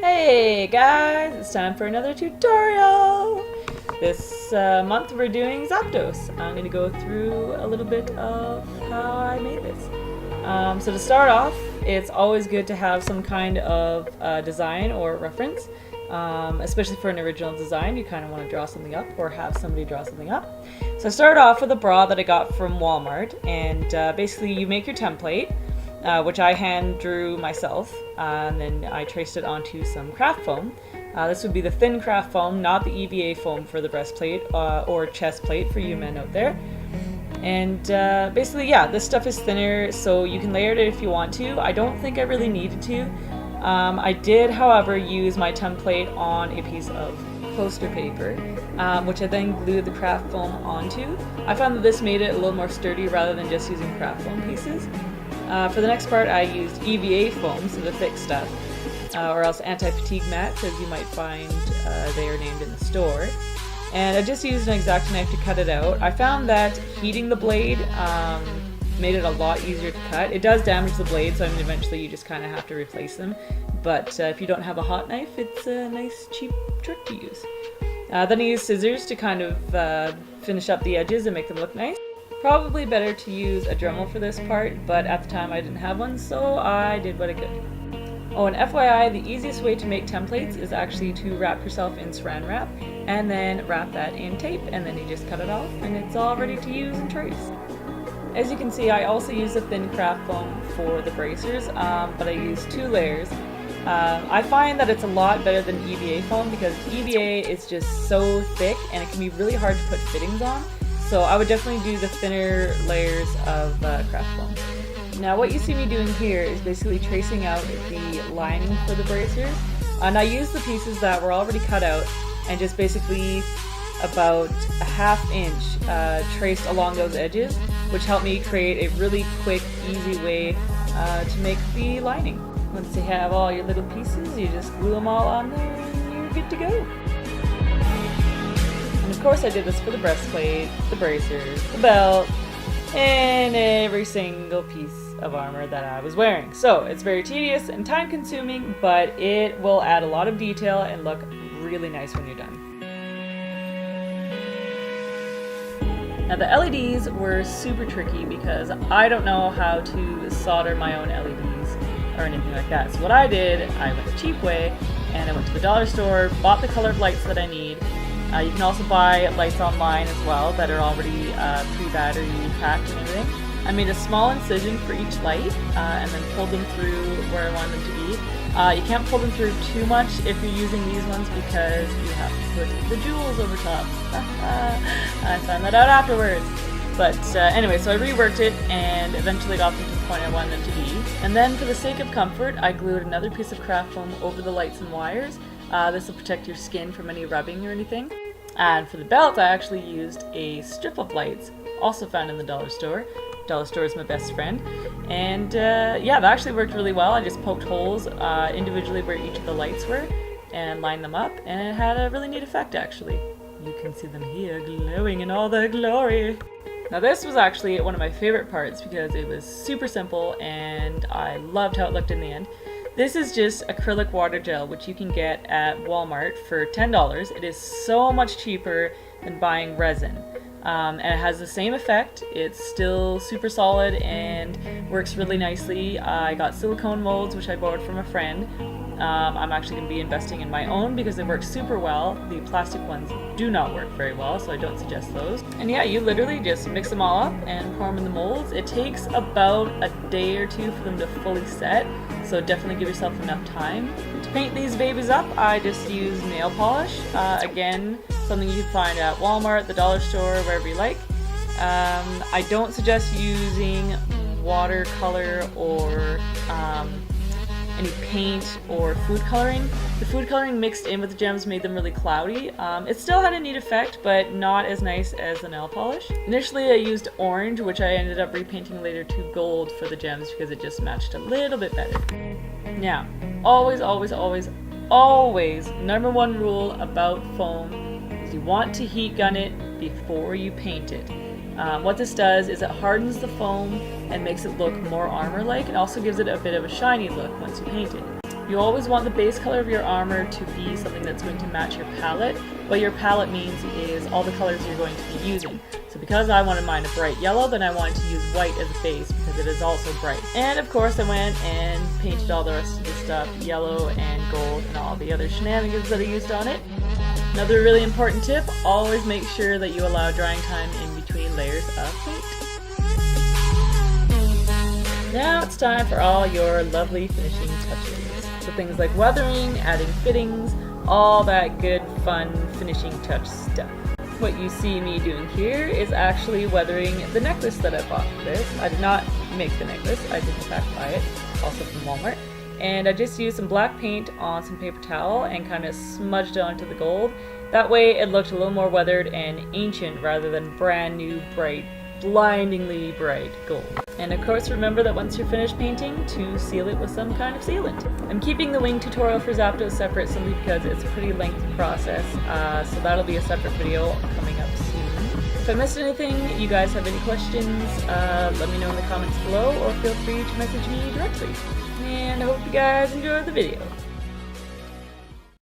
Hey guys, it's time for another tutorial! This month we're doing Zapdos. I'm going to go through a little bit of how I made this. So to start off, it's always good to have some kind of design or reference. Especially for an original design, you kind of want to draw something up or have somebody draw something up. So I started off with a bra that I got from Walmart, and basically you make your template, which I hand drew myself, and then I traced it onto some craft foam. This would be the thin craft foam, not the EVA foam for the breastplate or chest plate for you men out there. And basically, yeah, this stuff is thinner, so you can layer it if you want to. I don't think I really needed to. I did, however, use my template on a piece of poster paper, which I then glued the craft foam onto. I found that this made it a little more sturdy rather than just using craft foam pieces. For the next part, I used EVA foam, so the thick stuff, or else anti-fatigue mats, as you might find they are named in the store. And I just used an X-Acto knife to cut it out. I found that heating the blade made it a lot easier to cut. It does damage the blades, so I mean, eventually you just kind of have to replace them. But if you don't have a hot knife, it's a nice cheap trick to use. Then I used scissors to kind of finish up the edges and make them look nice. Probably better to use a Dremel for this part, but at the time I didn't have one, so I did what I could. Oh, and FYI, the easiest way to make templates is actually to wrap yourself in saran wrap, and then wrap that in tape, and then you just cut it off, and it's all ready to use and trace. As you can see, I also use a thin craft foam for the bracers, but I use 2 layers. I find that it's a lot better than EVA foam because EVA is just so thick and it can be really hard to put fittings on. So I would definitely do the thinner layers of craft foam. Now what you see me doing here is basically tracing out the lining for the bracers. And I used the pieces that were already cut out and just basically about a ½ inch traced along those edges, which helped me create a really quick, easy way to make the lining. Once you have all your little pieces, you just glue them all on there and you're good to go. And of course I did this for the breastplate, the bracers, the belt, and every single piece of armor that I was wearing. So it's very tedious and time consuming, but it will add a lot of detail and look really nice when you're done. Now the LEDs were super tricky because I don't know how to solder my own LEDs or anything like that. So what I did, I went the cheap way and I went to the dollar store, bought the colored lights that I need. You can also buy lights online as well that are already pre-battery packed and everything. I made a small incision for each light and then pulled them through where I wanted them to be. You can't pull them through too much if you're using these ones because you have to put the jewels over top. I found that out afterwards. But anyway, so I reworked it and eventually got them to the point I wanted them to be. And then for the sake of comfort, I glued another piece of craft foam over the lights and wires. This will protect your skin from any rubbing or anything. And for the belt, I actually used a strip of lights, also found in the dollar store. Dollar store is my best friend. And yeah, that actually worked really well. I just poked holes individually where each of the lights were and lined them up, and it had a really neat effect actually. You can see them here glowing in all their glory. Now this was actually one of my favorite parts because it was super simple and I loved how it looked in the end. This is just acrylic water gel, which you can get at Walmart for $10. It is so much cheaper than buying resin. And it has the same effect. It's still super solid and works really nicely. I got silicone molds, which I borrowed from a friend. I'm actually going to be investing in my own because they work super well. The plastic ones do not work very well, so I don't suggest those. And yeah, you literally just mix them all up and pour them in the molds. It takes about a day or 2 for them to fully set, so definitely give yourself enough time. To paint these babies up, I just use nail polish. Again, something you can find at Walmart, the dollar store, wherever you like. I don't suggest using watercolor or any paint or food coloring. The food coloring mixed in with the gems made them really cloudy. It still had a neat effect, but not as nice as the nail polish. Initially I used orange, which I ended up repainting later to gold for the gems because it just matched a little bit better. Now, always, always, always, always, #1 rule about foam is you want to heat gun it before you paint it. What this does is it hardens the foam and makes it look more armor-like, and also gives it a bit of a shiny look once you paint it. You always want the base color of your armor to be something that's going to match your palette. What your palette means is all the colors you're going to be using. So because I wanted mine a bright yellow, then I wanted to use white as a base because it is also bright. And of course I went and painted all the rest of the stuff yellow and gold and all the other shenanigans that I used on it. Another really important tip, always make sure that you allow drying time in between layers of paint. Now it's time for all your lovely finishing touches. So things like weathering, adding fittings, all that good fun finishing touch stuff. What you see me doing here is actually weathering the necklace that I bought for this. I did not make the necklace, I did in fact buy it, also from Walmart. And I just used some black paint on some paper towel and kind of smudged it onto the gold. That way it looked a little more weathered and ancient rather than brand new, bright, blindingly bright gold. And of course remember that once you're finished painting, to seal it with some kind of sealant. I'm keeping the wing tutorial for Zapdos separate simply because it's a pretty lengthy process, so that'll be a separate video coming up soon. If I missed anything, you guys have any questions, let me know in the comments below or feel free to message me directly. And I hope you guys enjoyed the video.